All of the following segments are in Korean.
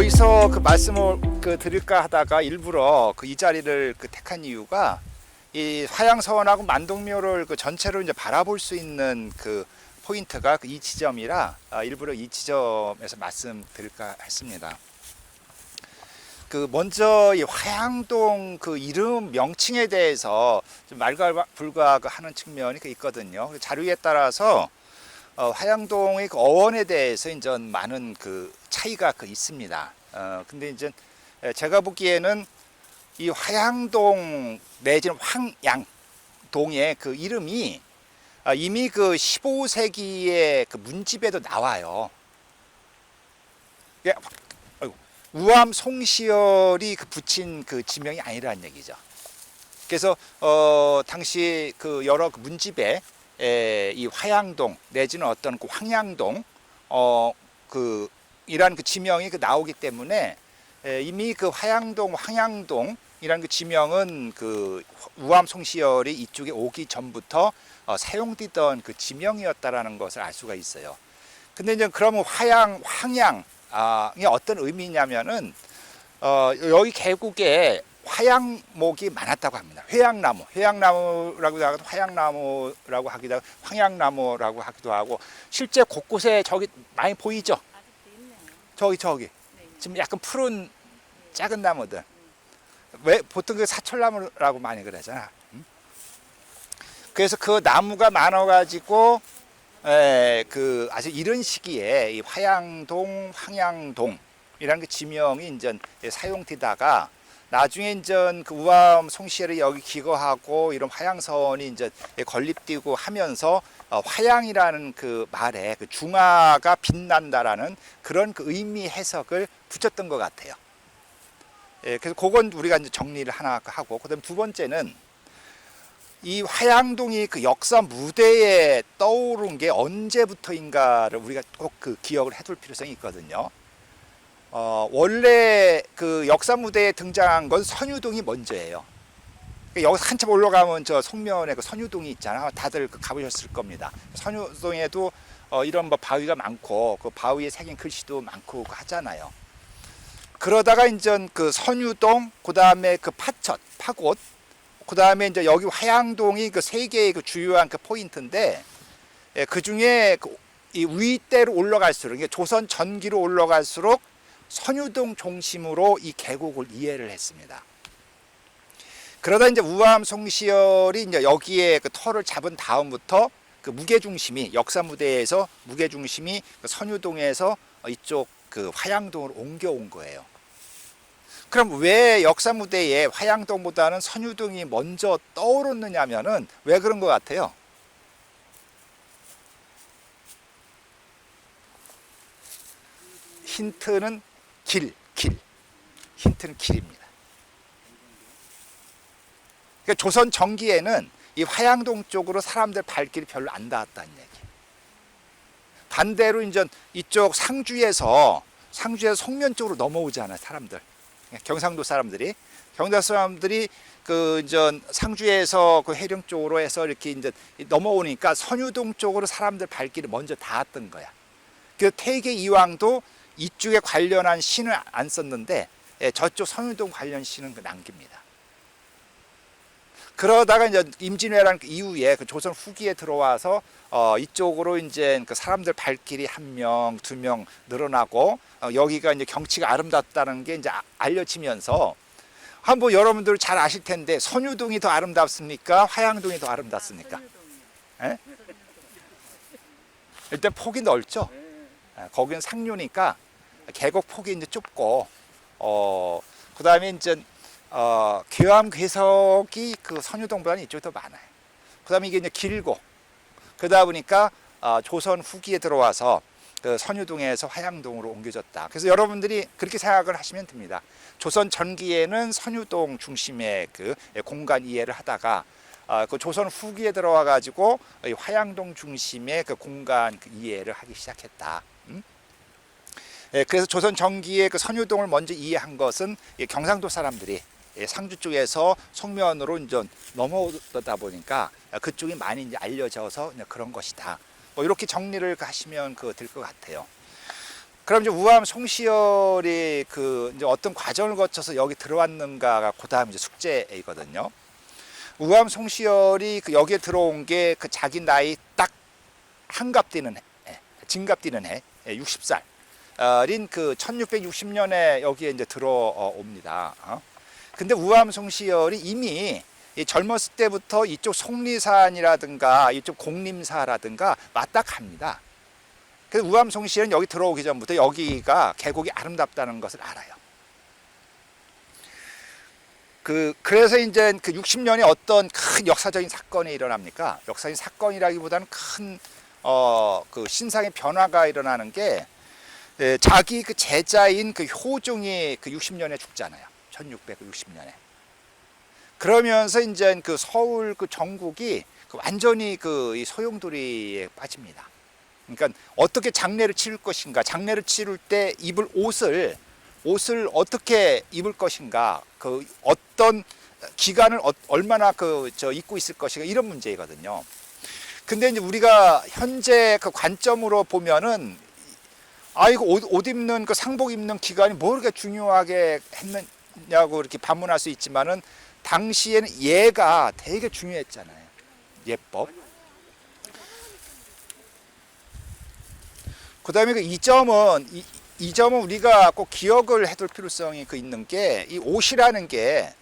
여기서 그 말씀을 드릴까 하다가 일부러 이 자리를 택한 이유가 이 화양서원하고 만동묘를 전체로 이제 바라볼 수 있는 포인트가 이 지점이라 일부러 이 지점에서 말씀드릴까 했습니다. 먼저 이 화양동 이름 명칭에 대해서 좀 말괄불가하는 측면이 있거든요. 자료에 따라서 화양동의 어원에 대해서 이제 많은 차이가 있습니다. 근데 이제 제가 보기에는 이 화양동 내지는 황양동의 이름이 이미 15세기의 문집에도 나와요. 우암 송시열이 붙인 지명이 아니라는 얘기죠. 그래서 당시 여러 문집에 이 화양동 내지는 어떤 황양동 이란 지명이 나오기 때문에 이미 화양동 황양동이라는 지명은 우암 송시열이 이쪽에 오기 전부터 사용되던 지명이었다라는 것을 알 수가 있어요. 근데 이제 그러면 황양이 어떤 의미냐면은 여기 계곡에 화양목이 많았다고 합니다. 회양나무라고 하기도 화양나무라고 하기도 하고 황양나무라고 하기도 하고 실제 곳곳에 저기 많이 보이죠? 저기 지금 약간 푸른 작은 나무들. 왜 보통 사철나무라고 많이 그러잖아. 그래서 나무가 많아가지고 아주 이런 시기에 이 화양동, 황양동이라는 지명이 이제 사용되다가 나중에 이제 우암 송시열이 여기 기거하고 이런 화양선이 이제 건립되고 하면서 화양이라는 말에 중화가 빛난다라는 그런 의미 해석을 붙였던 것 같아요. 그래서 그건 우리가 이제 정리를 하나 하고, 그다음 두 번째는 이 화양동이 역사 무대에 떠오른 게 언제부터인가를 우리가 꼭 기억을 해둘 필요성이 있거든요. 원래 역사 무대에 등장한 건 선유동이 먼저예요. 여기서 한참 올라가면 저 송면에 선유동이 있잖아요. 다들 가보셨을 겁니다. 선유동에도 이런 바위가 많고 바위에 새긴 글씨도 많고 하잖아요. 그러다가 이제 선유동, 그 다음에 파곳, 그 다음에 이제 여기 화양동이 세 개의 주요한 포인트인데, 그 중에 이 위대로 올라갈수록, 조선 전기로 올라갈수록 선유동 중심으로 이 계곡을 이해를 했습니다. 그러다 이제 우암 송시열이 이제 여기에 터를 잡은 다음부터 무게 중심이, 역사 무대에서 무게 중심이 선유동에서 이쪽 화양동으로 옮겨온 거예요. 그럼 왜 역사 무대에 화양동보다는 선유동이 먼저 떠오르느냐면은 왜 그런 것 같아요? 힌트는 힌트는 길입니다. 그러니까 조선 전기에는 이 화양동 쪽으로 사람들 발길이 별로 안 닿았다는 얘기. 반대로 이제 이쪽 상주에서 송면 쪽으로 넘어오잖아요, 사람들. 경상도 사람들이 이제 상주에서 해령 쪽으로 해서 이렇게 이제 넘어오니까 선유동 쪽으로 사람들 발길이 먼저 닿았던 거야. 그래서 태계 이왕도 이쪽에 관련한 시는 안 썼는데 저쪽 선유동 관련 시는 남깁니다. 그러다가 이제 임진왜란 이후에 조선 후기에 들어와서 이쪽으로 이제 사람들 발길이 1명, 2명 늘어나고 여기가 이제 경치가 아름답다는 게 이제 알려지면서 한번 여러분들 잘 아실 텐데 선유동이 더 아름답습니까? 화양동이 더 아름답습니까? 일단 폭이 넓죠. 거기는 상류니까 계곡 폭이 이제 좁고 그 다음에 이제 괴암 괴석이 선유동보다는 이쪽이 더 많아요. 그 다음에 이게 이제 길고, 그러다 보니까 조선 후기에 들어와서 선유동에서 화양동으로 옮겨졌다. 그래서 여러분들이 그렇게 생각을 하시면 됩니다. 조선 전기에는 선유동 중심의 공간 이해를 하다가 조선 후기에 들어와 가지고 화양동 중심의 공간 이해를 하기 시작했다. 그래서 조선 전기의 선유동을 먼저 이해한 것은 경상도 사람들이 상주 쪽에서 송면으로 이제 넘어오다 보니까 그쪽이 많이 이제 알려져서 그런 것이다. 뭐 이렇게 정리를 하시면 될 것 같아요. 그럼 이제 우암 송시열이 그 이제 어떤 과정을 거쳐서 여기 들어왔는가가 그 다음 이제 숙제이거든요. 우암 송시열이 그 여기에 들어온 게 그 자기 나이 딱 한갑 뛰는 해, 진갑 뛰는 해, 60살인 그 1660년에 여기에 이제 들어옵니다. 근데 우암 송시열이 이미 젊었을 때부터 이쪽 속리산이라든가 이쪽 공림사라든가 왔다 갑니다. 그래서 우암 송시열은 여기 들어오기 전부터 여기가 계곡이 아름답다는 것을 알아요. 그래서 이제 그 60년에 어떤 큰 역사적인 사건이 일어납니까? 역사적인 사건이라기보다는 큰 그 신상의 변화가 일어나는 게 자기 그 제자인 그 효종이 그 60년에 죽잖아요. 1660년에. 그러면서 이제 그 서울 그 전국이 그 완전히 그 이 소용돌이에 빠집니다. 그러니까 어떻게 장례를 치를 것인가, 장례를 치를 때 입을 옷을 어떻게 입을 것인가, 그 어떤 기간을 얼마나 입고 있을 것인가, 이런 문제이거든요. 근데 이제 우리가 현재 그 관점으로 보면은 이거 옷 입는 그 상복 입는 기간이 뭐 그렇게 중요하게 했느냐고 이렇게 반문할 수 있지만은 당시에는 예가 되게 중요했잖아요. 예법. 그다음에 이 점은 우리가 꼭 기억을 해둘 필요성이 있는 게, 이 옷이라는 게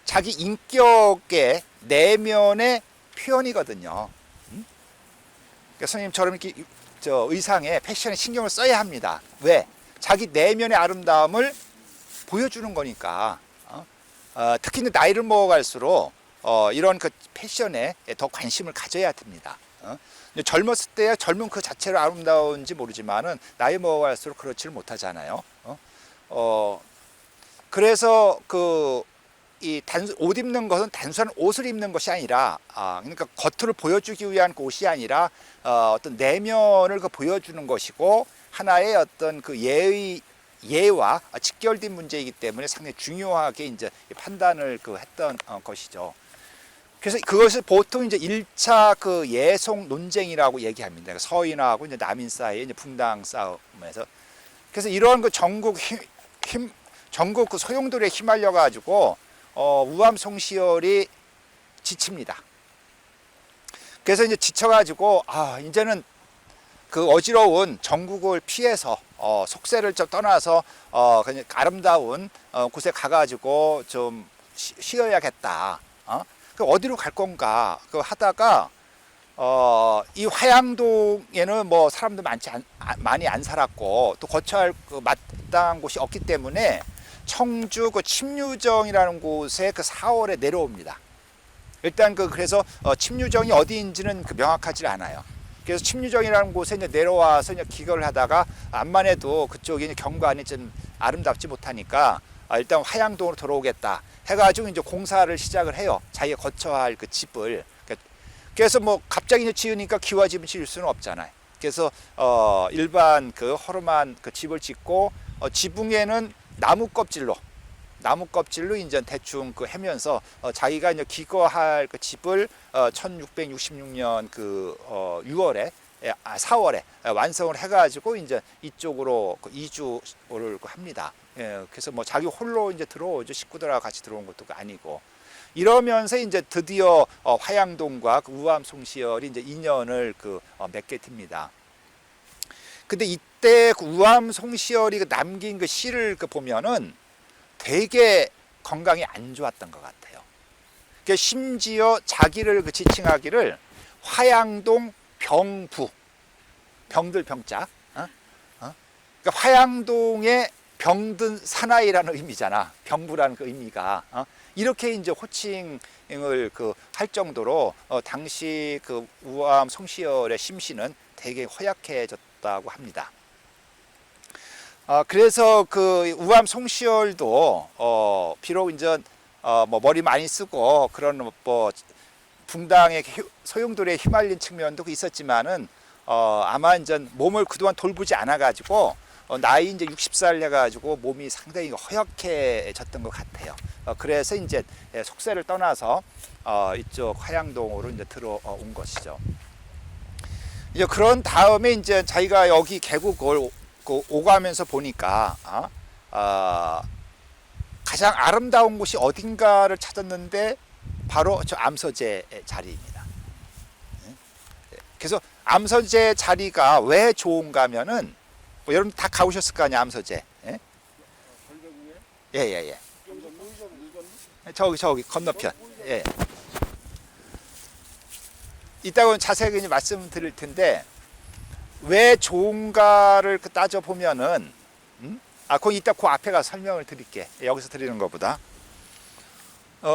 자기 인격의 내면의 표현이거든요. 그러니까 선생님처럼 이렇게 의상에 패션에 신경을 써야 합니다. 왜? 자기 내면의 아름다움을 보여주는 거니까. 특히 나이를 먹어갈수록 이런 그 패션에 더 관심을 가져야 됩니다. 젊었을 때야 젊은 그 자체로 아름다운지 모르지만은 나이 먹어갈수록 그렇지를 못하잖아요. 그래서 옷 입는 것은 단순한 옷을 입는 것이 아니라, 그러니까 겉으로 보여주기 위한 옷이 아니라 어떤 내면을 보여주는 것이고, 하나의 어떤 그 예와 직결된 문제이기 때문에 상당히 중요하게 이제 판단을 했던 것이죠. 그래서 그것을 보통 이제 1차 그 예송 논쟁이라고 얘기합니다. 서인하고 이제 남인 사이의 이제 분당 싸움에서. 그래서 이런 그 전국 그 소용돌이에 휘말려 가지고 우암 송시열이 지칩니다. 그래서 이제 지쳐가지고 이제는 그 어지러운 전국을 피해서 속세를 좀 떠나서 그냥 아름다운 곳에 가가지고 좀 쉬어야겠다. 어디로 갈 건가 하다가 이 화양동에는 뭐 사람도 많이 안 살았고 또 거처할 마땅한 곳이 없기 때문에 청주 그 침류정이라는 곳에 그 4월에 내려옵니다. 일단 그래서 침류정이 어디인지는 명확하지 않아요. 그래서 침류정이라는 곳에 이제 내려와서 이제 기거를 하다가 암만 해도 그쪽이 경관이 좀 아름답지 못하니까 일단 화양동으로 돌아오겠다 해가지고 이제 공사를 시작을 해요. 자기가 거처할 그 집을. 그래서 뭐 갑자기 이제 지으니까 기와 집을 지을 수는 없잖아요. 그래서 일반 그 허름한 그 집을 짓고 지붕에는 나무 껍질로 이제 대충 해면서 자기가 이제 기거할 그 집을 1666년 4월에 완성을 해가지고 이제 이쪽으로 이주를 합니다. 그래서 뭐 자기 홀로 이제 들어오죠. 식구들하고 같이 들어온 것도 아니고. 이러면서 이제 드디어 화양동과 우암 송시열이 이제 인연을 맺게 됩니다. 근데 이때 우암 송시열이 남긴 그 시를 보면은 되게 건강이 안 좋았던 것 같아요. 그러니까 심지어 자기를 지칭하기를 화양동 병부, 병들 병자, 그러니까 화양동의 병든 사나이라는 의미잖아. 병부라는 그 의미가. 이렇게 이제 호칭을 할 정도로 당시 우암 송시열의 심신은 되게 허약해졌다고 합니다. 그래서 우암 송시열도 비록 이제 뭐 머리 많이 쓰고 그런 뭐 붕당의 소용돌이에 휘말린 측면도 있었지만은 아마 이제 몸을 그동안 돌보지 않아 가지고 나이 이제 60살 해가지고 몸이 상당히 허약해졌던 것 같아요. 그래서 이제 속세를 떠나서 이쪽 화양동으로 이제 들어온 것이죠. 이제 그런 다음에 이제 자기가 여기 계곡을 그 오가면서 보니까 가장 아름다운 곳이 어딘가를 찾았는데 바로 저 암서제 자리입니다. 그래서 암서제 자리가 왜 좋은가 하면은 뭐 여러분 다 가보셨을 거 아니에요, 암서제. 예? 예. 저기 건너편. 예. 이따가 자세히 말씀드릴 텐데 왜 좋은가를 따져 보면은 거기 이따 그 앞에 가서 설명을 드릴게. 여기서 드리는 것보다.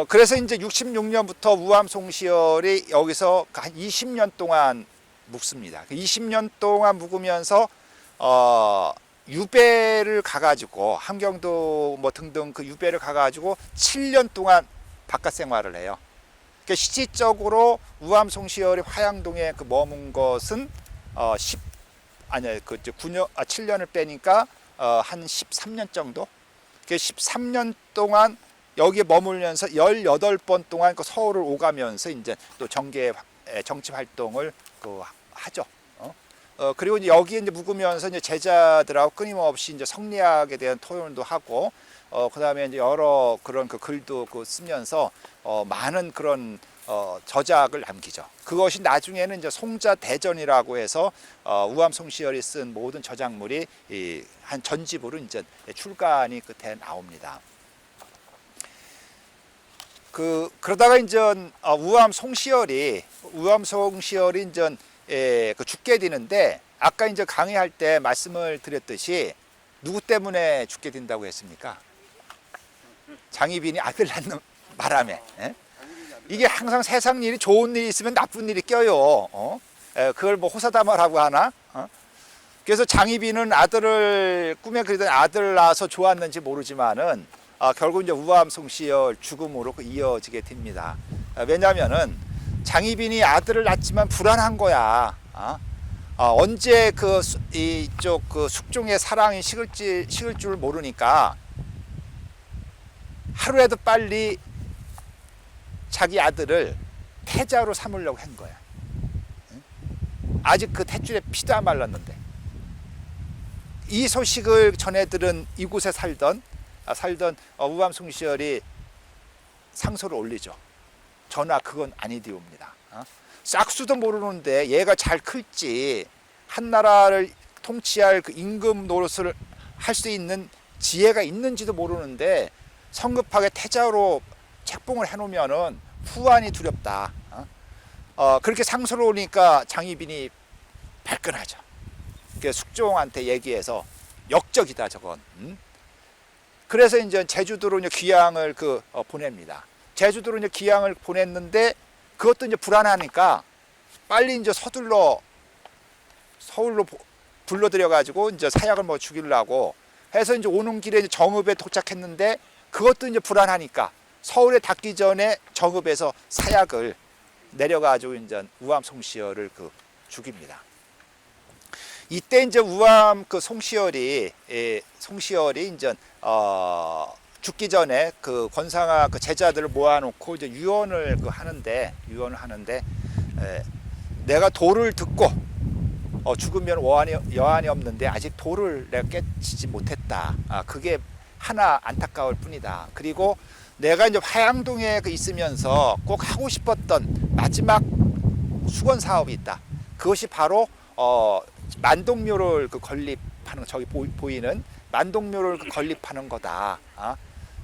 그래서 이제 66년부터 우암송시열이 여기서 한 20년 동안 묵습니다. 20년 동안 묵으면서 유배를 가가지고 함경도 뭐 등등 그 유배를 가가지고 7년 동안 바깥 생활을 해요. 그러니까 실질적으로 우암송시열이 화양동에 그 머문 것은 7년을 빼니까 한 13년 정도. 그 13년 동안 여기에 머물면서 18번 동안 그 서울을 오가면서 이제 또 정치 활동을 하죠. 그리고 이제 여기에 이제 묵으면서 이제 제자들하고 끊임없이 이제 성리학에 대한 토론도 하고, 그다음에 이제 여러 그런 그 글도 쓰면서 많은 그런 저작을 남기죠. 그것이 나중에는 이제 송자대전이라고 해서 우암송시열이 쓴 모든 저작물이 한 전집으로 이제 출간이 끝에 나옵니다. 그러다가 이제 우암송시열이 이제 죽게 되는데, 아까 이제 강의할 때 말씀을 드렸듯이 누구 때문에 죽게 된다고 했습니까? 장희빈이 아들 낳는 바람에. 이게 항상 세상 일이 좋은 일이 있으면 나쁜 일이 껴요. 그걸 뭐 호사다마라고 하나? 그래서 장희빈은 아들을 꿈에 그리던 아들을 낳아서 좋았는지 모르지만은 결국 이제 우암송시열 죽음으로 이어지게 됩니다. 왜냐하면은 장희빈이 아들을 낳았지만 불안한 거야. 언제 이쪽 숙종의 사랑이 식을 줄 모르니까 하루라도 빨리 자기 아들을 태자로 삼으려고 한 거야. 아직 그 탯줄에 피도 안 말랐는데. 이 소식을 전해 들은 이곳에 살던 우암송시열이 상소를 올리죠. 전하 그건 아니디옵니다. 싹수도 모르는데 얘가 잘 클지 한나라를 통치할 그 임금 노릇을 할 수 있는 지혜가 있는지도 모르는데 성급하게 태자로 책봉을 해놓으면은 후환이 두렵다. 그렇게 상소를 오니까 장희빈이 발끈하죠. 숙종한테 얘기해서 역적이다 저건. 그래서 이제 제주도로 이제 귀양을 보냅니다. 제주도로 이제 귀양을 보냈는데 그것도 이제 불안하니까 빨리 이제 서둘러 서울로 불러들여 가지고 이제 사약을 뭐 죽이려고 해서 이제 오는 길에 이제 정읍에 도착했는데 그것도 이제 불안하니까 서울에 닿기 전에 정읍에서 사약을 내려가지고 이제 우암송시열을 죽입니다. 이때 이제 송시열이 이제 죽기 전에 권상아 제자들을 모아놓고 이제 유언을 하는데 내가 도를 듣고 죽으면 여한이 없는데 아직 도를 내가 깨치지 못했다. 그게 하나 안타까울 뿐이다. 그리고 내가 이제 화양동에 있으면서 꼭 하고 싶었던 마지막 수건 사업이 있다. 그것이 바로 만동묘를 건립하는, 저기 보이는 만동묘를 건립하는 거다.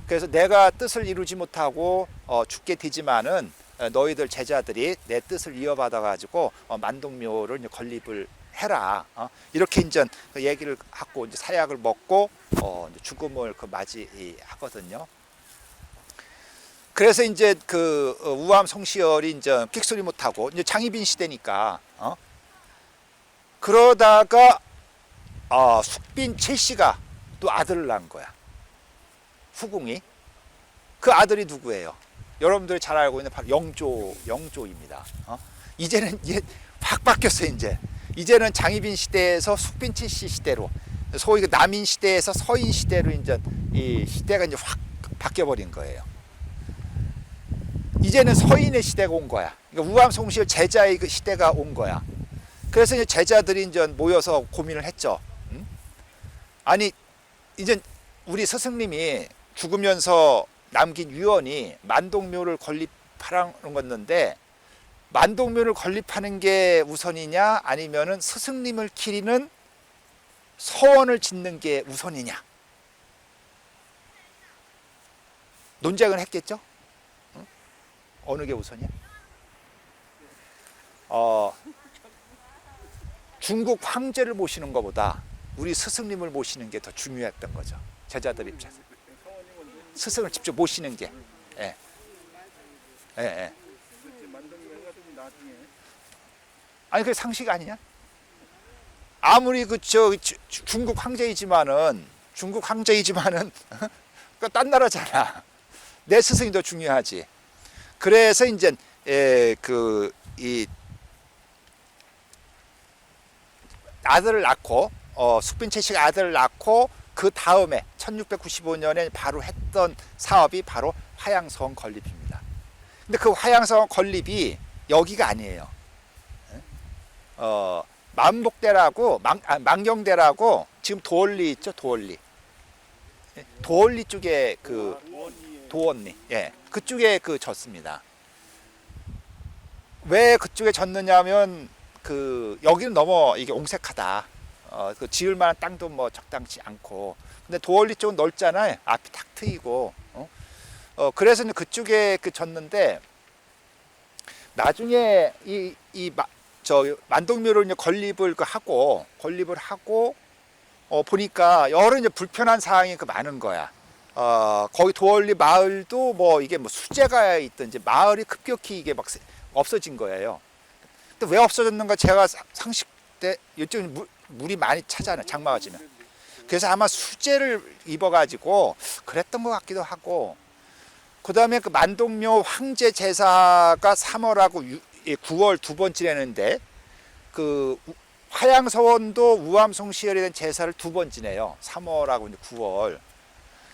그래서 내가 뜻을 이루지 못하고 죽게 되지만은 너희들 제자들이 내 뜻을 이어받아 가지고 만동묘를 이제 건립을 해라. 이렇게 이제 얘기를 하고 이제 사약을 먹고 이제 죽음을 맞이하거든요. 그래서 이제 우암송시열이 이제 끽소리 못하고 이제 장희빈 시대니까 그러다가 숙빈 최씨가 또 아들을 낳은 거야. 후궁이. 그 아들이 누구예요? 여러분들이 잘 알고 있는 바로 영조입니다. 이제는 확 바뀌었어요. 이제는 장희빈 시대에서 숙빈 최씨 시대로, 소위 남인 시대에서 서인 시대로 이제 이 시대가 이제 확 바뀌어 버린 거예요. 이제는 서인의 시대가 온 거야. 그러니까 우암송시열 제자의 그 시대가 온 거야. 그래서 이제 제자들이 이제 모여서 고민을 했죠. 아니 이제 우리 스승님이 죽으면서 남긴 유언이 만동묘를 건립하라는 건데 만동묘를 건립하는 게 우선이냐 아니면은 스승님을 기리는 서원을 짓는 게 우선이냐 논쟁을 했겠죠? 응? 어느 게 우선이야? 중국 황제를 모시는 것보다 우리 스승님을 모시는 게 더 중요했던 거죠. 제자들 입장에서 스승을 직접 모시는 게. 예. 예, 예. 아니 그게 상식 아니냐? 아무리 중국 황제이지만은 딴 나라잖아. 내 스승이 더 중요하지. 그래서 이제 이 아들을 낳고 숙빈채씨가 아들을 낳고 그 다음에 1695년에 바로 했던 사업이 바로 화양서원 건립입니다. 근데 그 화양서원 건립이 여기가 아니에요. 만복대라고 망경대라고 지금 도원리 있죠, 도원리. 도원리 쪽에 그 도원리, 예, 그쪽에 졌습니다. 왜 그쪽에 졌느냐면 여기는 너무 이게 옹색하다. 그 지을 만한 땅도 뭐 적당치 않고. 근데 도원리 쪽은 넓잖아요. 앞이 탁 트이고. 그래서 그쪽에 졌는데 나중에 만동묘를 이제 건립을 하고 보니까 여러 이제 불편한 사항이 많은 거야. 거기 도원리 마을도 뭐 이게 뭐 수재가 있든지 마을이 급격히 이게 막 없어진 거예요. 근데 왜 없어졌는가 제가 상식 때 이쪽에 물이 많이 차잖아요. 장마가 지면. 그래서 아마 수재를 입어가지고 그랬던 것 같기도 하고. 그 다음에 그 만동묘 황제 제사가 3월하고 9월 두 번 지내는데 그 화양서원도 우암송시열에 대한 제사를 두 번 지내요. 3월하고 이제 9월.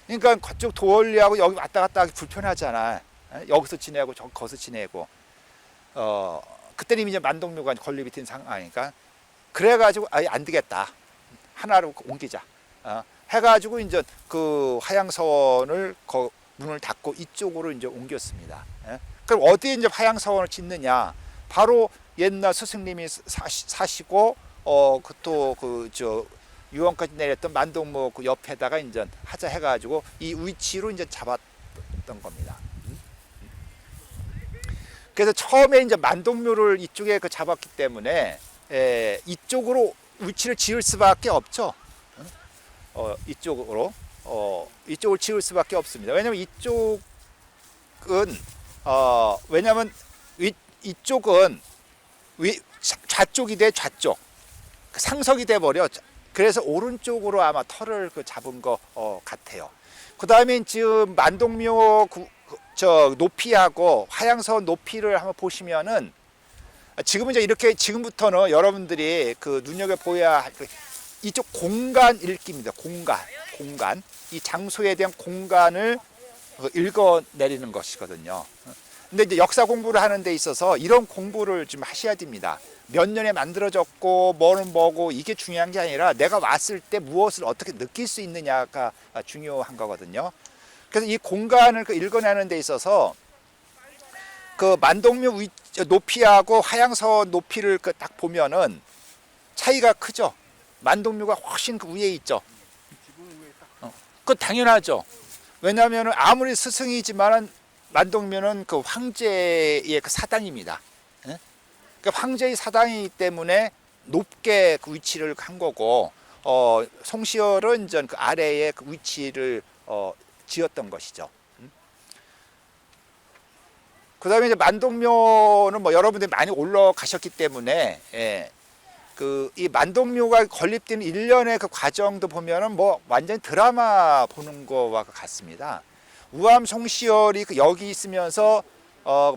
그러니까 그쪽 도원리하고 여기 왔다 갔다 하기 불편하잖아. 여기서 지내고 거기서 지내고. 그때는 이제 만동묘가 건립이 된 상황이니까 그래가지고 아예 안 되겠다. 하나로 옮기자. 해가지고 이제 그 화양서원을 문을 닫고 이쪽으로 이제 옮겼습니다. 그럼 어디에 이제 화양서원을 짓느냐? 바로 옛날 스승님이 사시고 유원까지 내렸던 만동묘 그 옆에다가 이제 하자 해가지고 이 위치로 이제 잡았던 겁니다. 그래서 처음에 이제 만동묘를 이쪽에 잡았기 때문에 이쪽으로 위치를 지을 수밖에 없죠. 이쪽으로 지을 수밖에 없습니다. 왜냐하면 이쪽은 좌쪽이 돼 좌쪽 상석이 돼 버려. 그래서 오른쪽으로 아마 터를 잡은 것 같아요. 그 다음에 지금 만동묘 높이하고 화양서원 높이를 한번 보시면은 지금은 이제 이렇게 지금부터는 여러분들이 눈여겨 보여야 할 이쪽 공간 읽기입니다. 공간 이 장소에 대한 공간을 읽어내리는 것이거든요. 근데 이제 역사 공부를 하는 데 있어서 이런 공부를 좀 하셔야 됩니다. 몇 년에 만들어졌고 뭐는 뭐고 이게 중요한 게 아니라 내가 왔을 때 무엇을 어떻게 느낄 수 있느냐가 중요한 거거든요. 그래서 이 공간을 읽어내는 데 있어서 그 만동묘 높이하고 화양서원 높이를 딱 보면은 차이가 크죠. 만동묘가 훨씬 위에 있죠. 그건 당연하죠. 왜냐하면 아무리 스승이지만은 만동묘는 그 황제의 사당입니다. 그러니까 황제의 사당이기 때문에 높게 위치를 한 거고, 송시열은 이제 그 아래에 위치를 지었던 것이죠. 그 다음에 이제 만동묘는 뭐 여러분들이 많이 올라가셨기 때문에, 이 만동묘가 건립된 일련의 그 과정도 보면은 뭐 완전히 드라마 보는 거와 같습니다. 우암 송시열이 여기 있으면서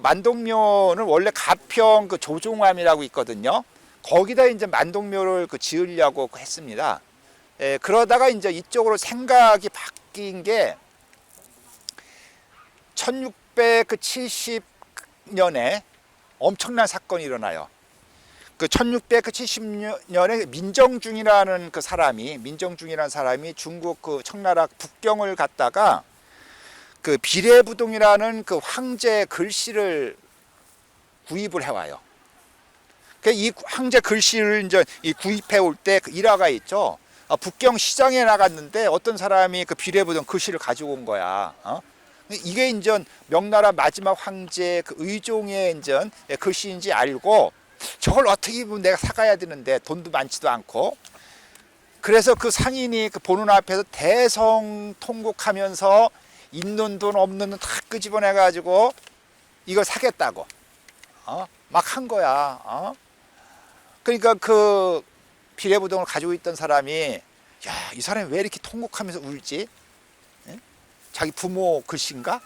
만동묘는 원래 가평 조종암이라고 있거든요. 거기다 이제 만동묘를 지으려고 했습니다. 그러다가 이제 이쪽으로 생각이 바뀐 게 1670년에 엄청난 사건이 일어나요. 그 1670년에 민정중이라는 사람이 중국 그 청나라 북경을 갔다가 그 비례부동이라는 그 황제 글씨를 구입을 해와요. 이 황제 글씨를 이제 구입해 올 때 그 일화가 있죠. 북경 시장에 나갔는데 어떤 사람이 그 비례부동 글씨를 가지고 온 거야. 이게 이제 명나라 마지막 황제 그 의종의 이제 글씨인지 알고 저걸 어떻게 보면 내가 사가야 되는데 돈도 많지도 않고 그래서 그 상인이 그 보는 앞에서 대성통곡하면서 있는 돈 없는 돈 다 끄집어내 가지고 이걸 사겠다고 막 한 거야. 그러니까 그 비례부동을 가지고 있던 사람이 야, 이 사람이 왜 이렇게 통곡하면서 울지? 자기 부모 글씨인가?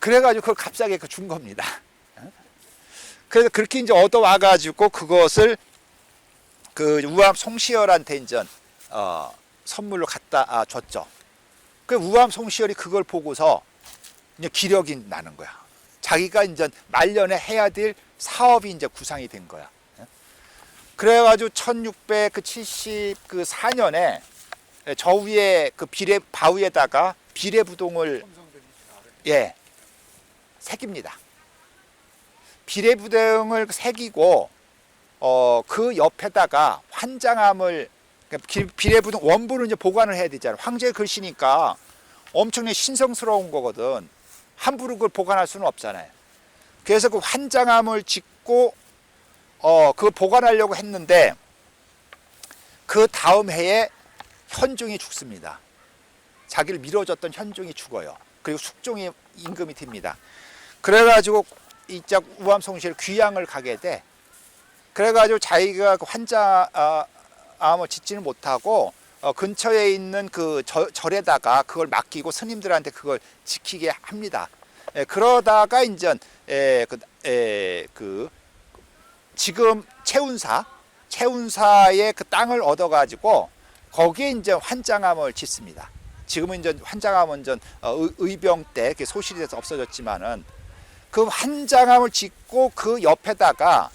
그래가지고 그걸 값싸게 준 겁니다. 그래서 그렇게 이제 얻어와 가지고 그것을 그 우암 송시열한테 이제 선물로 갖다 줬죠. 그 우암 송시열이 그걸 보고서 이제 기력이 나는 거야. 자기가 이제 말년에 해야 될 사업이 이제 구상이 된 거야. 그래가지고 1674년에 저 위에 그 바위에다가 비례부동을 새깁니다. 비례부동을 새기고 그 옆에다가 환장함을 비례부동 원본을 이제 보관을 해야 되잖아요. 황제 글씨니까 엄청나게 신성스러운 거거든. 함부로 그걸 보관할 수는 없잖아요. 그래서 그 환장함을 짓고 그걸 보관하려고 했는데 그 다음 해에 현종이 죽습니다. 자기를 밀어줬던 현종이 죽어요. 그리고 숙종이 임금이 됩니다. 그래가지고 이짝 우암송시를 귀양을 가게 돼. 그래가지고 자기가 그 환장함을 짓지는 못하고 근처에 있는 그 절에다가 그걸 맡기고 스님들한테 그걸 지키게 합니다. 그러다가 이제 지금 채운사의 그 땅을 얻어가지고 거기에 이제 환장함을 짓습니다. 지금은 이제 환장함은 이제 의병 때 소실이 돼서 없어졌지만은 그 환장함을 짓고 그 옆에다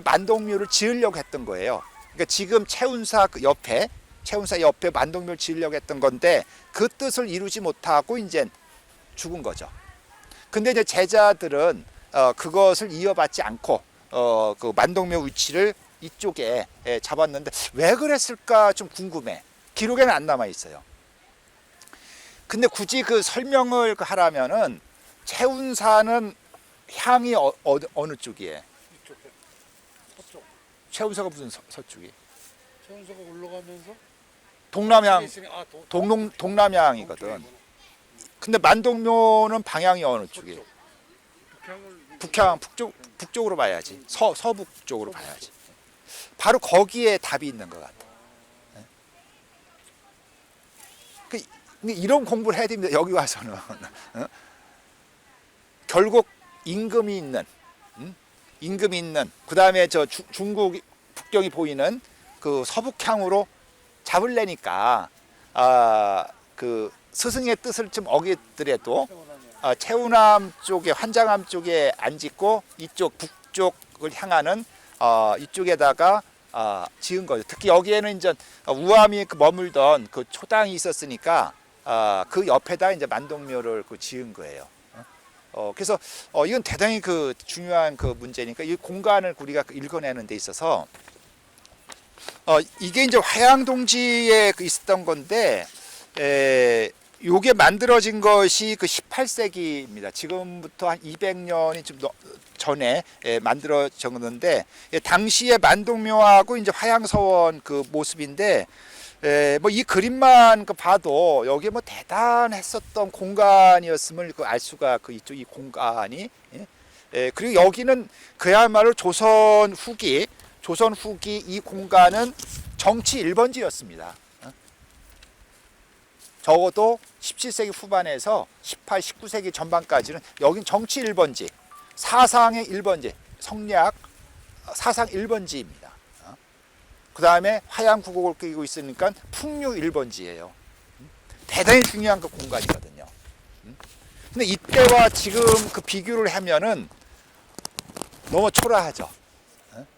만동묘를 지으려고 했던 거예요. 그러니까 지금 채운사 옆에 만동묘를 지으려고 했던 건데 그 뜻을 이루지 못하고 이제 죽은 거죠. 근데 이제 제자들은 그것을 이어받지 않고 그 만동묘 위치를 이쪽에 잡았는데 왜 그랬을까 좀 궁금해. 기록에는 안 남아 있어요. 근데 굳이 그 설명을 하라면은 채운사는 향이 어느 쪽이에요? 이쪽에 서쪽. 채운사가 무슨 서쪽이? 채운사가 올라가면서 동남향, 동남향이거든. 동쪽이구나. 근데 만동묘는 방향이 어느 쪽이? 북향을 북쪽으로 봐야지. 서북쪽으로 봐야지. 바로 거기에 답이 있는 것 같아. 이런 공부를 해야 됩니다. 여기 와서는 결국 임금이 있는 그 다음에 저 중국 북경이 보이는 그 서북향으로 잡으려니까 그 스승의 뜻을 좀 어기더라도 채운암 쪽에 환장암 쪽에 안 짓고 이쪽 북쪽을 향하는 이쪽에다가 지은 거죠. 특히 여기에는 이제 우암이 머물던 그 초당이 있었으니까 그 옆에다 이제 만동묘를 지은 거예요. 그래서 이건 대단히 그 중요한 그 문제니까 이 공간을 우리가 읽어내는 데 있어서 이게 이제 화양동지에 있었던 건데 요게 만들어진 것이 그 18세기입니다. 지금부터 한 200년이 좀 전에 만들어졌는데 당시에 만동묘하고 이제 화양서원 그 모습인데 뭐 이 그림만 봐도 여기 뭐 대단했었던 공간이었음을 알 수가 있죠. 이 공간이 그리고 여기는 그야말로 조선 후기 이 공간은 정치 1번지였습니다. 적어도 17세기 후반에서 18, 19세기 전반까지는 여긴 정치 1번지, 사상의 1번지, 성리학 사상 1번지입니다. 그 다음에 화양구곡을 끼고 있으니까 풍류 1번지예요. 대단히 중요한 그 공간이거든요. 근데 이때와 지금 그 비교를 하면은 너무 초라하죠.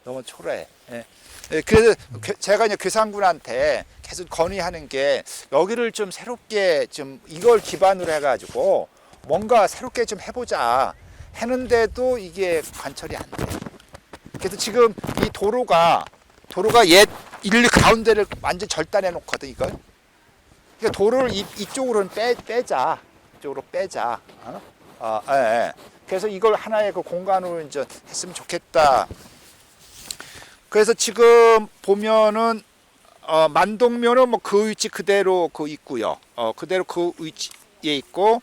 너무 초라해. 예. 예, 그래서 제가 이제 괴산군한테 계속 건의하는 게 여기를 좀 새롭게 좀 이걸 기반으로 해가지고 뭔가 새롭게 좀 해보자 했는데도 이게 관철이 안 돼. 그래서 지금 이 도로가 옛 일리 가운데를 완전 절단해 놓거든 이걸. 그러니까 도로를 이쪽으로는 빼자. 이쪽으로 빼자. 예, 예. 그래서 이걸 하나의 그 공간으로 이제 했으면 좋겠다. 그래서 지금 보면은 만동묘는 뭐 그 위치 그대로 그 있고요. 그대로 그 위치에 있고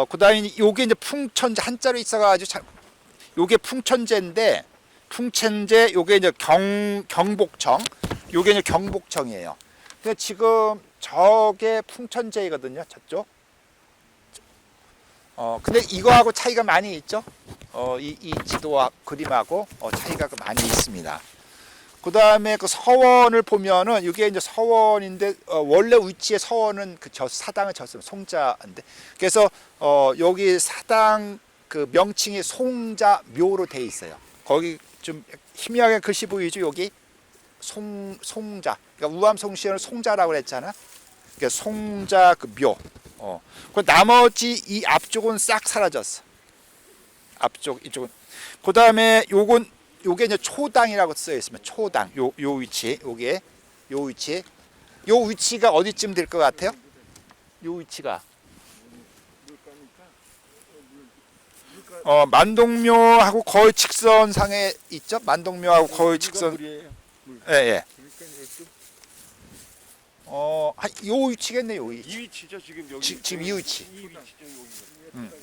그다음에 요게 이제 풍천제 한자로 있어가지고 요게 풍천제인데 풍천제 요게 이제 경복청 요게 이제 경복청이에요. 근데 지금 저게 풍천제이거든요. 저쪽. 근데 이거하고 차이가 많이 있죠. 이 지도와 그림하고 차이가 많이 있습니다. 그 다음에 그 서원을 보면은 이게 이제 서원인데 원래 위치의 서원은 그 사당을 졌으면 송자인데 그래서 여기 사당 그 명칭이 송자묘로 돼 있어요. 거기 좀 희미하게 글씨 보이죠 여기 송자. 그러니까 우암송시현을 송자라고 그랬잖아. 그러니까 송자 그 묘. 그 나머지 이 앞쪽은 싹 사라졌어. 앞쪽 이쪽은. 그 다음에 요게 이제 초당이라고 쓰여 있습니다. 초당. 요 위치. 요게 요 위치. 요 위치가 어디쯤 될 것 같아요? 요 위치가 만동묘하고 거의 직선상에 있죠. 만동묘하고 거의 직선. 예, 예. 요 위치겠네, 요 위치. 이 위치죠 지금 여기. 지금 이 위치. 이 위치죠 여기가.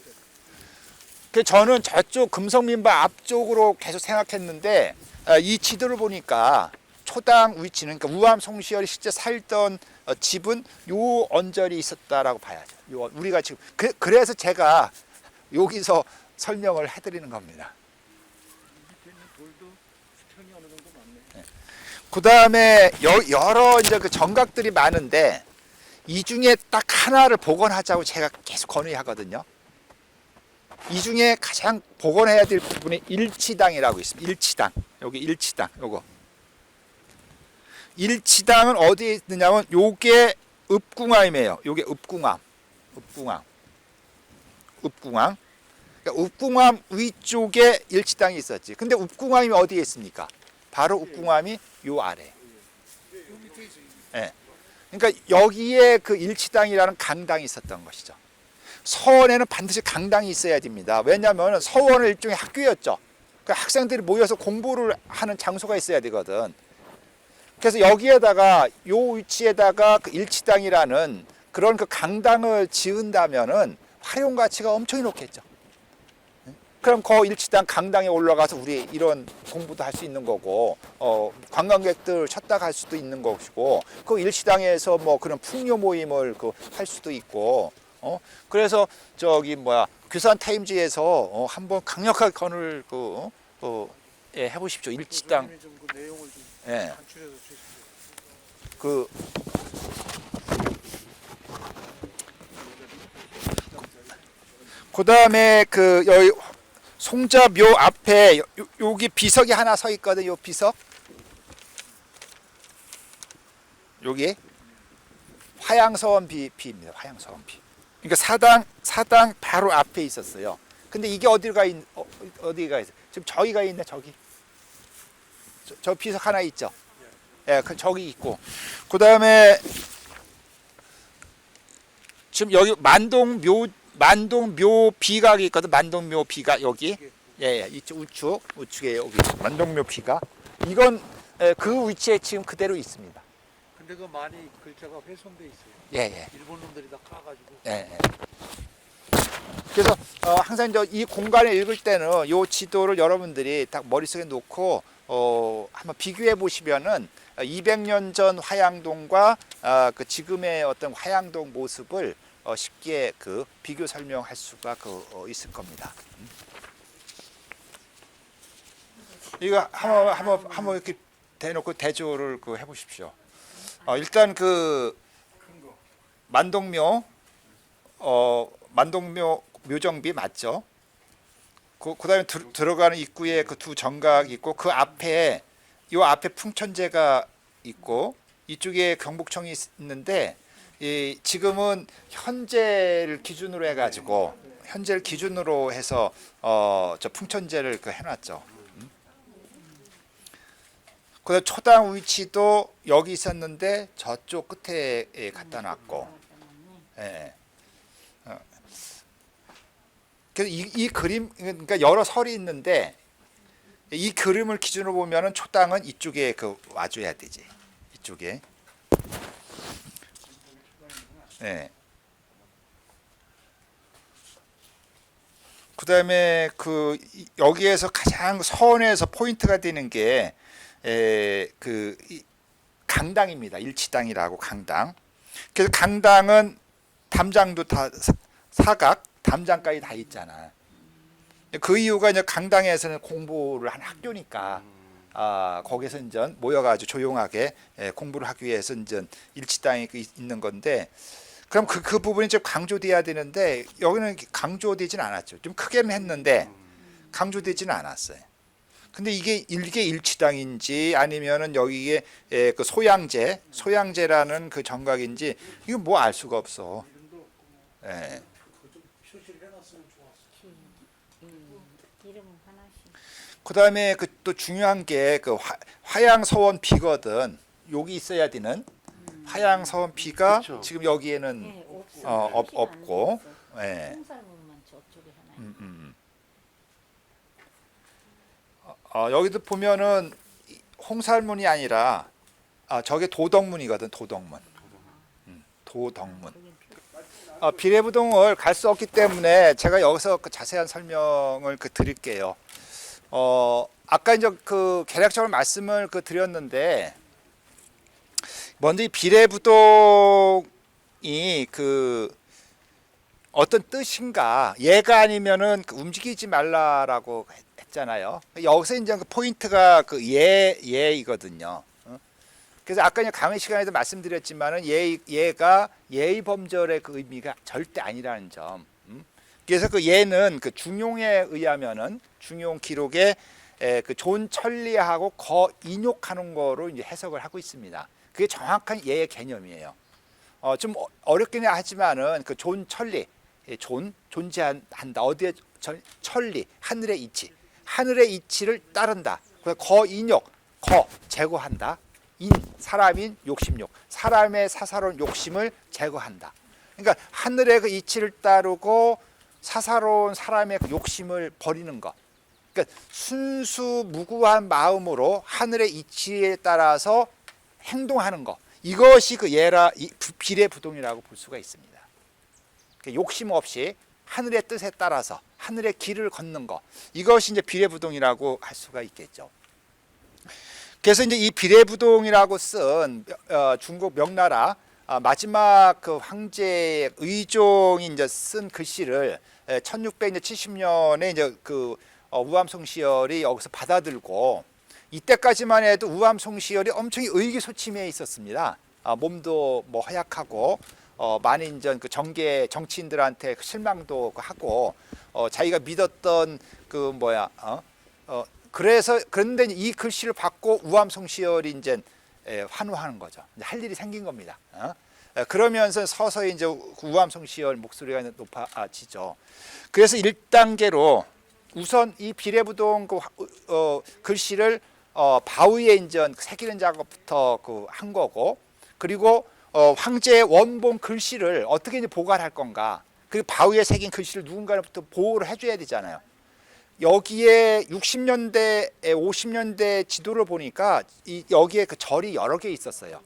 그 저는 저쪽 금성민바 앞쪽으로 계속 생각했는데 이 지도를 보니까 초당 위치는 그러니까 우암 송시열이 실제 살던 집은 요 언저리 있었다라고 봐야죠. 요 우리가 지금 그래서 제가 여기서 설명을 해드리는 겁니다. 돌도 수평이 어느 정도 맞네. 그 다음에 여러 이제 그 정각들이 많은데 이 중에 딱 하나를 복원하자고 제가 계속 건의하거든요. 이 중에 가장 복원해야 될 부분이 일치당이라고 있습니다. 일치당. 여기 일치당. 요거. 일치당은 어디에 있느냐면 요게 읍궁암이에요. 요게 읍궁암. 읍궁암. 그러니까 읍궁암 위쪽에 일치당이 있었지. 근데 읍궁암이 어디에 있습니까? 바로 읍궁암이 요 아래. 예. 그러니까 여기에 그 일치당이라는 강당이 있었던 것이죠. 서원에는 반드시 강당이 있어야 됩니다. 왜냐하면 서원은 일종의 학교였죠. 그 학생들이 모여서 공부를 하는 장소가 있어야 되거든. 그래서 여기에다가 요 위치에다가 그 일치당이라는 그런 그 강당을 지은다면은 활용 가치가 엄청 높겠죠. 그럼 그 일치당 강당에 올라가서 우리 이런 공부도 할 수 있는 거고, 관광객들 쳤다 갈 수도 있는 것이고, 그 일치당에서 뭐 그런 풍요 모임을 그 할 수도 있고, 그래서 저기 괴산 타임즈에서 한번 강력하게 건을 예, 해보십시오. 일치당. 좀그 내용을 좀 예. 간추려서 주십시오. 그 다음에 여기 송자묘 앞에 여기 비석이 하나 서 있거든요. 요 비석. 여기 화양서원 비입니다. 화양서원 비. 그러니까 사당 바로 앞에 있었어요. 근데 이게 어디가 있어? 지금 저기가 있네. 저기. 저 비석 하나 있죠. 예, 저기 있고. 그다음에 지금 여기 만동묘 비각이 있거든. 만동묘 비각 여기. 예, 이쪽 우측에 여기 만동묘 비각. 이건 그 위치에 지금 그대로 있습니다. 근데 그 많이 글자가 훼손돼 있어요. 예. 일본 놈들이 다 까가지고. 예. 그래서 항상 이 공간을 읽을 때는 이 지도를 여러분들이 딱 머릿속에 놓고 한번 비교해 보시면은 200년 전 화양동과 그 지금의 어떤 화양동 모습을 쉽게 그 비교 설명할 수가 있을 겁니다. 이거 한번 이렇게 대놓고 대조를 해보십시오. 일단 만동묘 묘정비 맞죠? 그다음에 들어가는 입구에 그 두 정각이 있고 그 앞에 요 앞에 풍천제가 있고 이쪽에 경복청이 있는데 지금은 현재를 기준으로 해가지고 현재를 기준으로 해서 저 풍천제를 해놨죠. 그다음 초당 위치도 여기 있었는데 저쪽 끝에 갖다 놨고. 예. 그래서 이 그림 그러니까 여러 설이 있는데 이 그림을 기준으로 보면은 초당은 이쪽에 와줘야 되지. 이쪽에. 예. 그다음에 여기에서 가장 서원에서 포인트가 되는 게 강당입니다. 일치당이라고 강당. 그래서 강당은 담장도 다 사각, 담장까지 다 있잖아. 그 이유가 이제 강당에서는 공부를 한 학교니까 거기서 이제 모여가지고 조용하게 공부를 하기 위해서 이제 일치당이 있는 건데 그럼 그 부분이 좀 강조돼야 되는데 여기는 강조되진 않았죠. 좀 크게는 했는데 강조되지는 않았어요. 근데 이게 일치당인지 아니면은 여기에 그 소양제라는 그 정각인지 이거 뭐 알 수가 없어. 예. 그다음에 또 중요한 게 화양서원 비거든. 여기 있어야 되는 화양서원 비가 그쵸. 지금 여기에는 없고. 예. 홍살문만 저쪽에 하나 있고. 여기도 보면은 홍살문이 아니라 저게 도덕문이거든. 도덕문. 도덕문. 비례부동을 갈 수 없기 때문에 제가 여기서 자세한 설명을 드릴게요. 아까 이제 개략적으로 말씀을 드렸는데 먼저 이 비례부동이 어떤 뜻인가? 얘가 아니면은 움직이지 말라라고 했잖아요. 여기서 이제 포인트가 얘이거든요. 그래서 아까 이제 강의 시간에도 말씀드렸지만은 얘가 예의범절의 의미가 절대 아니라는 점. 그래서 얘는 중용에 의하면은 중용 기록에 존천리하고 거인욕하는 거로 이제 해석을 하고 있습니다. 그게 정확한 예의 개념이에요. 좀 어렵긴 하지만은 존천리, 존재한다. 어디에 천리, 하늘의 이치, 하늘의 이치를 따른다. 거인욕, 제거한다. 사람인 욕심욕, 사람의 사사로운 욕심을 제거한다. 그러니까 하늘의 이치를 따르고 사사로운 사람의 욕심을 버리는 것. 그러니까 순수 무구한 마음으로 하늘의 이치에 따라서 행동하는 것. 이것이 비례부동이라고 볼 수가 있습니다. 그러니까 욕심 없이 하늘의 뜻에 따라서 하늘의 길을 걷는 것. 이것이 이제 비례부동이라고 할 수가 있겠죠. 그래서 이제 이 비례부동이라고 쓴 중국 명나라 마지막 황제 의종이 이제 쓴 글씨를 1670년에 이제 우암송시열이 여기서 받아들고 이때까지만 해도 우암송시열이 엄청 의기소침해 있었습니다. 몸도 허약하고 많이 이제 정치인들한테 실망도 하고 자기가 믿었던 그런데 이 글씨를 받고 우암송시열이 이제 환호하는 거죠. 할 일이 생긴 겁니다. 그러면서 서서히 이제 우암송시열 목소리가 높아지죠. 그래서 1단계로 우선 이 비례부동 글씨를 바위에 이제 새기는 작업부터 한 거고, 그리고 황제의 원본 글씨를 어떻게 이제 보관할 건가? 그 바위에 새긴 글씨를 누군가부터 보호를 해줘야 되잖아요. 여기에 60년대, 50년대 지도를 보니까 여기에 절이 여러 개 있었어요.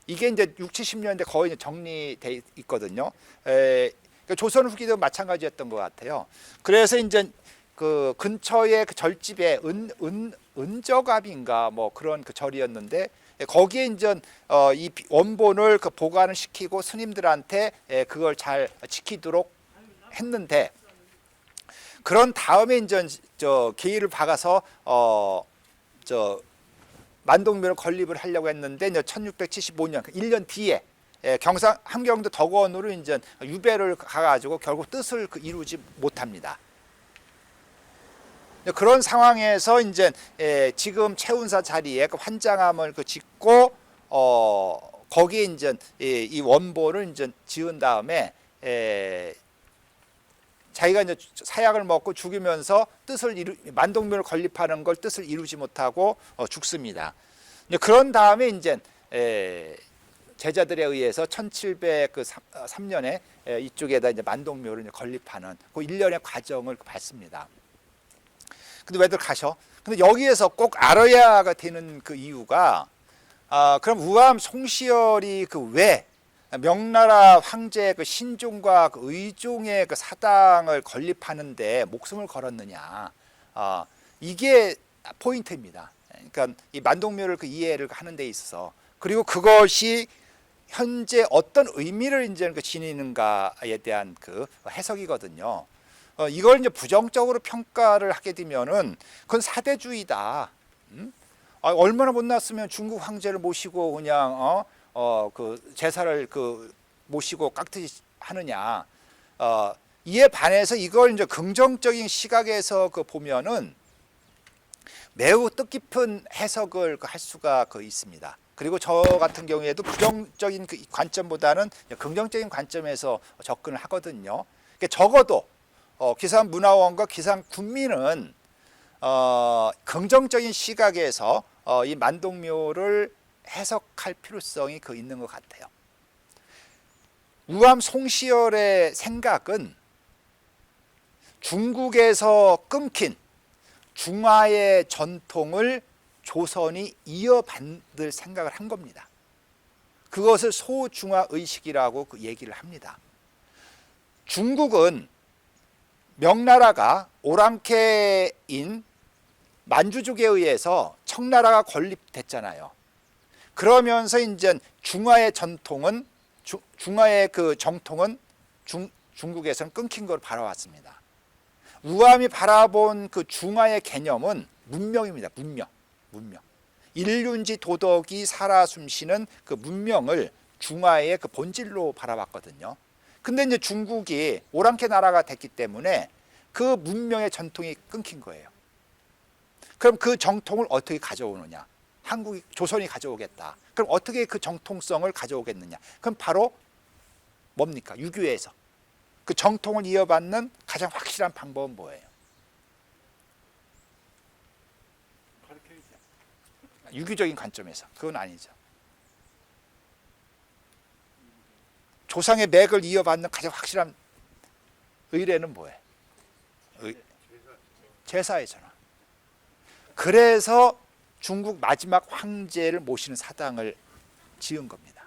이게 이제 60, 70년대 거의 이제 정리돼 있거든요. 조선 후기도 마찬가지였던 것 같아요. 그래서 이제 근처에 절집에 은저갑인가 그런 절이었는데 거기에 이제 이 원본을 보관을 시키고 스님들한테 그걸 잘 지키도록 했는데, 그런 다음에 이제 계의를 박아서 만동묘를 건립을 하려고 했는데 이제 1675년 1년 뒤에 경상 함경도 덕원으로 이제 유배를 가가지고 결국 뜻을 이루지 못합니다. 그런 상황에서 이제 지금 최운사 자리에 그 환장암을 그 짓고 거기에 이제 이 원보를 이제 지은 다음에 자기가 이제 사약을 먹고 죽으면서 만동묘를 건립하는 걸 뜻을 이루지 못하고 죽습니다. 그런 다음에 이제 제자들에 의해서 1703년에 이쪽에다 이제 만동묘를 이제 건립하는 그 일련의 과정을 밟습니다. 근데 왜들 가셔? 근데 여기에서 꼭 알아야 되는 그 이유가 그럼 우암 송시열이 그 왜 명나라 황제 그 신종과 그 의종의 그 사당을 건립하는데 목숨을 걸었느냐? 이게 포인트입니다. 그러니까 이 만동묘를 그 이해를 하는 데 있어서 그리고 그것이 현재 어떤 의미를 이제 그 지니는가에 대한 그 해석이거든요. 이걸 이제 부정적으로 평가를 하게 되면은 그건 사대주의다. 얼마나 못났으면 중국 황제를 모시고 그냥 그 제사를 그 모시고 깍듯이 하느냐. 이에 반해서 이걸 이제 긍정적인 시각에서 그 보면은 매우 뜻깊은 해석을 할 수가 그 있습니다. 그리고 저 같은 경우에도 부정적인 그 관점보다는 긍정적인 관점에서 접근을 하거든요. 그러니까 적어도 기산문화원과 기산군민은 긍정적인 시각에서 이 만동묘를 해석할 필요성이 그 있는 것 같아요. 우암 송시열의 생각은 중국에서 끊긴 중화의 전통을 조선이 이어받을 생각을 한 겁니다. 그것을 소중화 의식이라고 그 얘기를 합니다. 중국은 명나라가 오랑캐인 만주족에 의해서 청나라가 건립됐잖아요. 그러면서 이제 중화의 전통은 중화의 그 정통은 중국에서는 끊긴 걸 바라왔습니다. 우암이 바라본 그 중화의 개념은 문명입니다. 문명. 인륜지 도덕이 살아 숨쉬는 그 문명을 중화의 그 본질로 바라봤거든요. 근데 이제 중국이 오랑캐 나라가 됐기 때문에 그 문명의 전통이 끊긴 거예요. 그럼 그 정통을 어떻게 가져오느냐? 조선이 가져오겠다. 그럼 어떻게 그 정통성을 가져오겠느냐? 그럼 바로 뭡니까? 유교에서 그 정통을 이어받는 가장 확실한 방법은 뭐예요? 유교적인 관점에서 그건 아니죠. 조상의 맥을 이어받는 가장 확실한 의례는 뭐예요? 제사이잖아. 그래서 중국 마지막 황제를 모시는 사당을 지은 겁니다.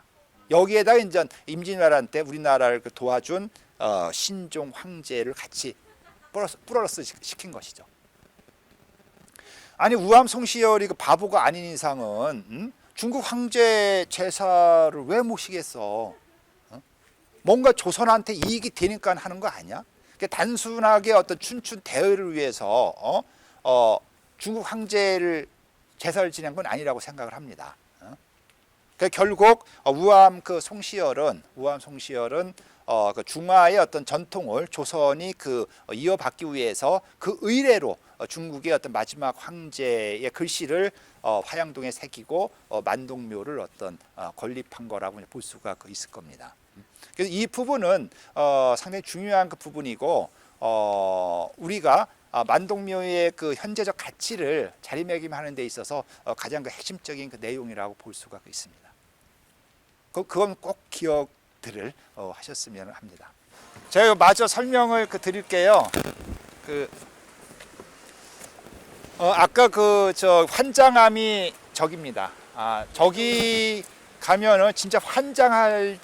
여기에다가 이제 임진왜란 때 우리나라를 도와준 신종 황제를 같이 플러스 시킨 것이죠. 아니 우암 송시열이 그 바보가 아닌 이상은 중국 황제 제사를 왜 모시겠어? 뭔가 조선한테 이익이 되니까 하는 거 아니야? 단순하게 어떤 춘춘 대의를 위해서 중국 황제를 제사를 지낸 건 아니라고 생각을 합니다. 결국 우암 송시열은 그 중화의 어떤 전통을 조선이 그 이어받기 위해서 그 의례로 중국의 어떤 마지막 황제의 글씨를 화양동에 새기고 만동묘를 건립한 거라고 볼 수가 있을 겁니다. 그래서 이 부분은 상당히 중요한 그 부분이고 우리가 만동묘의 그 현재적 가치를 자리매김하는 데 있어서 가장 그 핵심적인 그 내용이라고 볼 수가 있습니다. 그건 꼭 기억들을 하셨으면 합니다. 제가 마저 설명을 드릴게요. 아까 저 환장암이 저기입니다. 저기 가면은 진짜 환장합니다.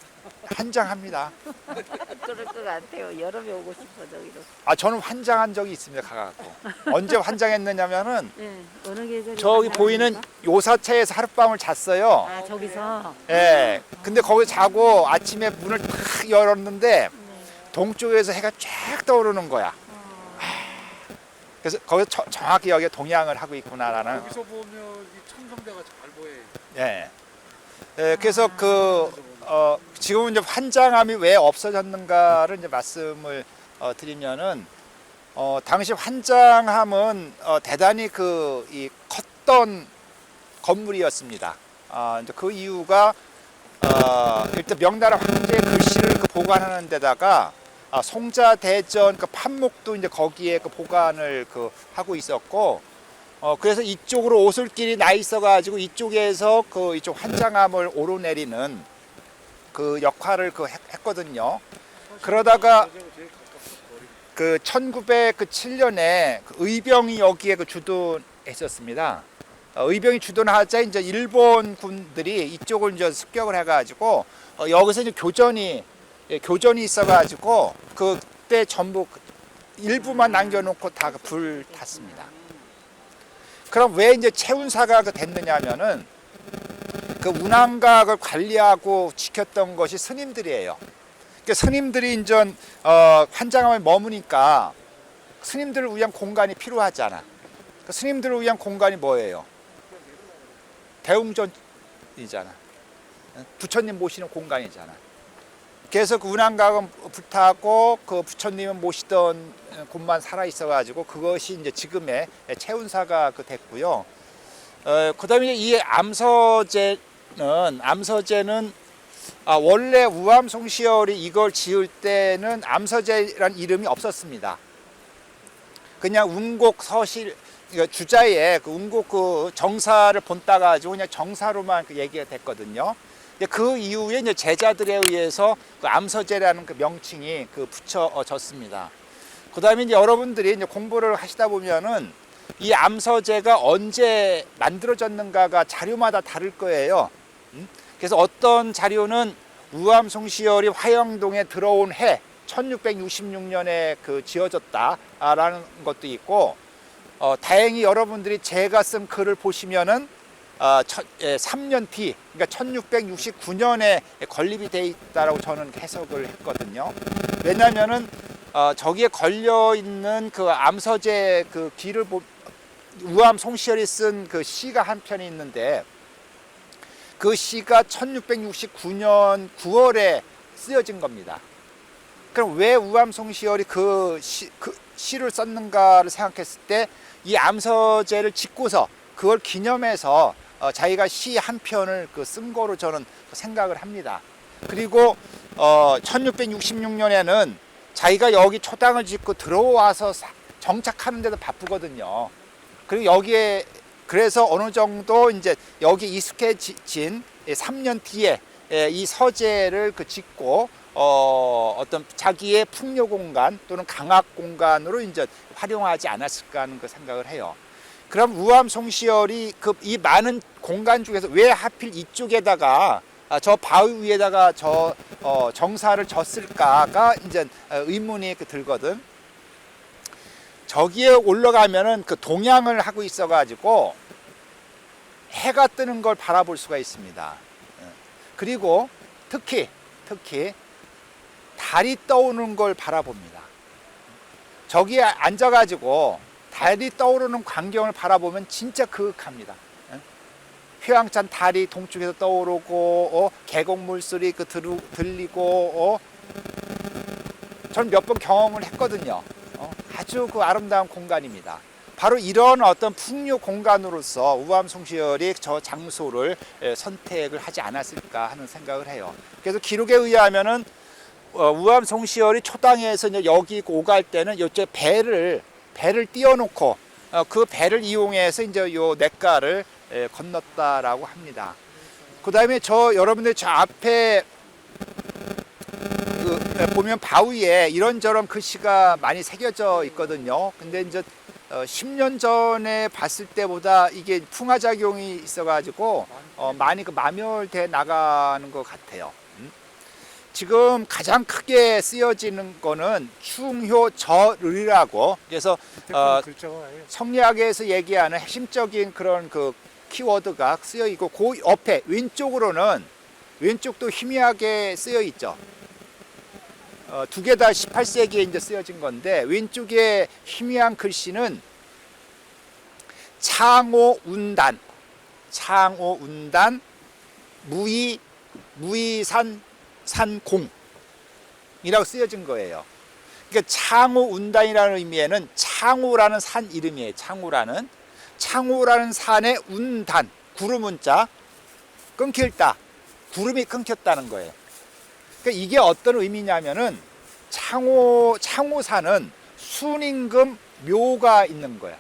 그럴 것 같아요. 여름에 오고 싶어 저기로. 저는 환장한 적이 있습니다. 가갖고 언제 환장했느냐면은 네, 어느 계절에 저기 보이는 요사차에서 하룻밤을 잤어요. 저기서. 예. 근데 거기 자고 아침에 문을 탁 열었는데 동쪽에서 해가 쫙 떠오르는 거야. 그래서 거기서 정확히 여기 동양을 하고 있구나라는. 여기서 보면 이 천성대가 잘 보여요. 예. 그래서 지금은 이제 환장암이 왜 없어졌는가를 이제 말씀을 드리면은 당시 환장함은 대단히 이 컸던 건물이었습니다. 이제 그 이유가 일단 명나라 황제의 글씨를 보관하는 데다가 송자대전 판목도 이제 거기에 보관을 하고 있었고, 그래서 이쪽으로 오솔길이 나 있어가지고 이쪽에서 이쪽 환장함을 오르내리는 그 역할을 했거든요. 그러다가 1907년에 의병이 여기에 주둔했었습니다. 의병이 주둔하자 이제 일본 군들이 이쪽을 이제 습격을 해가지고 여기서 이제 교전이 있어가지고 그때 전부 일부만 남겨놓고 다 불 탔습니다. 그럼 왜 이제 채운사가 됐느냐면은 그 운항각을 관리하고 지켰던 것이 스님들이에요. 그러니까 스님들이 이제 환장함에 머무니까 스님들을 위한 공간이 필요하잖아. 그 스님들을 위한 공간이 뭐예요? 대웅전이잖아. 부처님 모시는 공간이잖아. 그래서 그 운항각은 불타고 그 부처님은 모시던 곳만 살아 있어가지고 그것이 이제 지금의 채운사가 됐고요. 그다음에 이 암서제는 원래 우암송시열이 이걸 지을 때는 암서제란 이름이 없었습니다. 그냥 운곡 서실 주자에 운곡 정사를 본따 가지고 그냥 정사로만 얘기가 됐거든요. 그 이후에 이제 제자들에 의해서 암서제라는 명칭이 붙여졌습니다. 그다음에 이제 여러분들이 이제 공부를 하시다 보면은 이 암서제가 언제 만들어졌는가가 자료마다 다를 거예요. 그래서 어떤 자료는 우암송시열이 화영동에 들어온 해 1666년에 지어졌다라는 것도 있고, 다행히 여러분들이 제가 쓴 글을 보시면은 3년 뒤, 그러니까 1669년에 건립이 돼 있다라고 저는 해석을 했거든요. 왜냐하면은 저기에 걸려 있는 암서제 기를 우암송시열이 쓴 시가 한 편이 있는데 그 시가 1669년 9월에 쓰여진 겁니다. 그럼 왜 우암송시열이 시를 썼는가를 생각했을 때 이 암서제를 짓고서 그걸 기념해서 자기가 시 한 편을 쓴 거로 저는 생각을 합니다. 그리고 1666년에는 자기가 여기 초당을 짓고 들어와서 정착하는 데도 바쁘거든요. 그리고 여기에 그래서 어느 정도 이제 여기 익숙해진 3년 뒤에 이 서재를 짓고 어떤 자기의 풍요 공간 또는 강학 공간으로 이제 활용하지 않았을까 하는 생각을 해요. 그럼 우암송시열이 이 많은 공간 중에서 왜 하필 이쪽에다가 저 바위 위에다가 정사를 졌을까가 이제 의문이 들거든. 저기에 올라가면은 동양을 하고 있어가지고 해가 뜨는 걸 바라볼 수가 있습니다. 그리고 특히 달이 떠오르는 걸 바라봅니다. 저기에 앉아가지고 달이 떠오르는 광경을 바라보면 진짜 그윽합니다. 휘황찬 달이 동쪽에서 떠오르고 계곡물 소리 들리고 저는 몇 번 경험을 했거든요. 아주 아름다운 공간입니다. 바로 이런 어떤 풍요 공간으로서 우암송시열이 저 장소를 선택을 하지 않았을까 하는 생각을 해요. 그래서 기록에 의하면은 우암송시열이 초당에서 이제 여기 오갈 때는 이쪽 배를 띄워놓고 그 배를 이용해서 이제 요 냇가를 건넜다라고 합니다. 그 다음에 여러분들 저 앞에 보면 바위에 이런저런 글씨가 많이 새겨져 있거든요. 근데 이제 10년 전에 봤을 때보다 이게 풍화작용이 있어가지고 많이 마멸돼 나가는 것 같아요. 지금 가장 크게 쓰여지는 거는 충효절의라고, 그래서 성리학에서 얘기하는 핵심적인 그런 키워드가 쓰여 있고, 그 옆에 왼쪽도 희미하게 쓰여 있죠. 두 개 다 18세기에 이제 쓰여진 건데, 왼쪽에 희미한 글씨는 창오운단 무의산공이라고 쓰여진 거예요. 그러니까 창호운단이라는 의미에는 창호라는 산 이름이에요. 창호라는 산의 운단, 구름 운자, 끊길다, 구름이 끊겼다는 거예요. 그러니까 이게 어떤 의미냐면은 창호산은 순임금 묘가 있는 거야.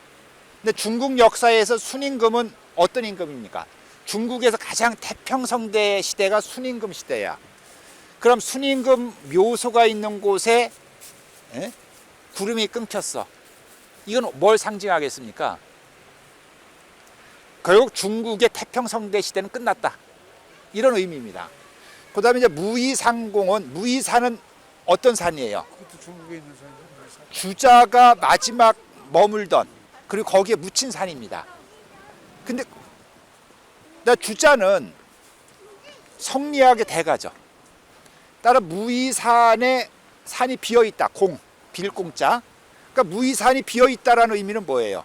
근데 중국 역사에서 순임금은 어떤 임금입니까? 중국에서 가장 태평성대 시대가 순임금 시대야. 그럼 순임금 묘소가 있는 곳에 구름이 끊겼어. 이건 뭘 상징하겠습니까? 결국 중국의 태평성대 시대는 끝났다. 이런 의미입니다. 그 다음에 이제 무의산은 어떤 산이에요? 그것도 중국에 있는 산이죠. 주자가 마지막 머물던, 그리고 거기에 묻힌 산입니다. 근데 주자는 성리학의 대가죠. 따라 무의산에 산이 비어있다. 빌공자. 그러니까 무의산이 비어있다라는 의미는 뭐예요?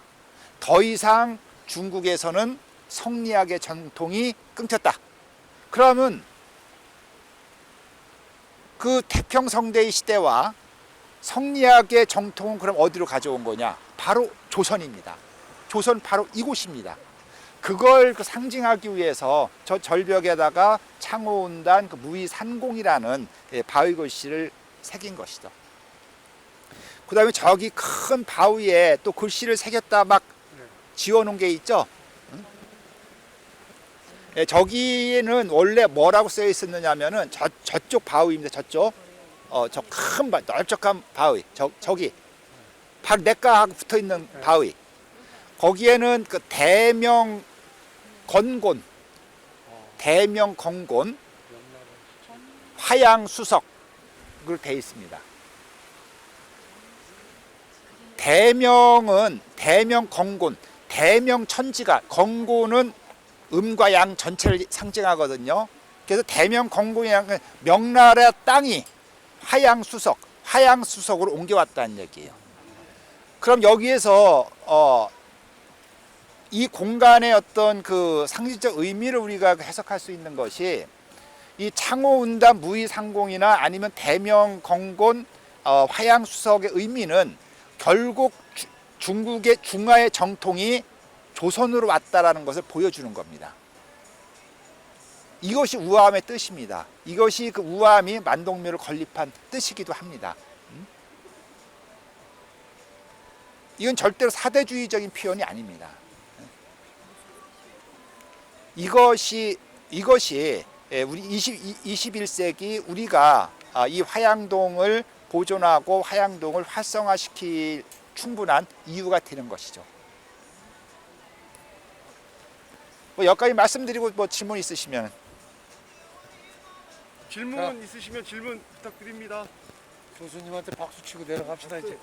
더 이상 중국에서는 성리학의 전통이 끊겼다. 그러면 그 태평성대의 시대와 성리학의 정통은 그럼 어디로 가져온 거냐? 바로 조선입니다. 조선 바로 이곳입니다. 그걸 상징하기 위해서 저 절벽에다가 창호운단 무의산공이라는 바위 글씨를 새긴 것이죠. 그 다음에 저기 큰 바위에 또 글씨를 새겼다 막 지어놓은 게 있죠. 저기에는 원래 뭐라고 쓰여 있었느냐면은 저쪽 바위입니다. 저쪽 저 큰 넓적한 바위 저기 바로 냇가하고 붙어 있는 바위. 거기에는 그 대명건곤, 화양수석으로 되어 있습니다. 대명은 대명건곤, 대명천지가, 건곤은 음과 양 전체를 상징하거든요. 그래서 대명건곤이라는 명나라 땅이 화양수석으로 옮겨왔다는 얘기예요. 그럼 여기에서 이 공간의 어떤 그 상징적 의미를 우리가 해석할 수 있는 것이 이 창호운단 무의상공이나 아니면 대명건곤 화양수석의 의미는 결국 중국의 중화의 정통이 조선으로 왔다라는 것을 보여주는 겁니다. 이것이 우아함의 뜻입니다. 이것이 그 우아함이 만동묘를 건립한 뜻이기도 합니다. 이건 절대로 사대주의적인 표현이 아닙니다. 이것이 우리 21세기 우리가 이 화양동을 보존하고 화양동을 활성화시킬 충분한 이유가 되는 것이죠. 여기까지 말씀드리고 질문 있으시면. 질문 있으시면 질문 부탁드립니다. 교수님한테 박수 치고 내려갑시다 이제.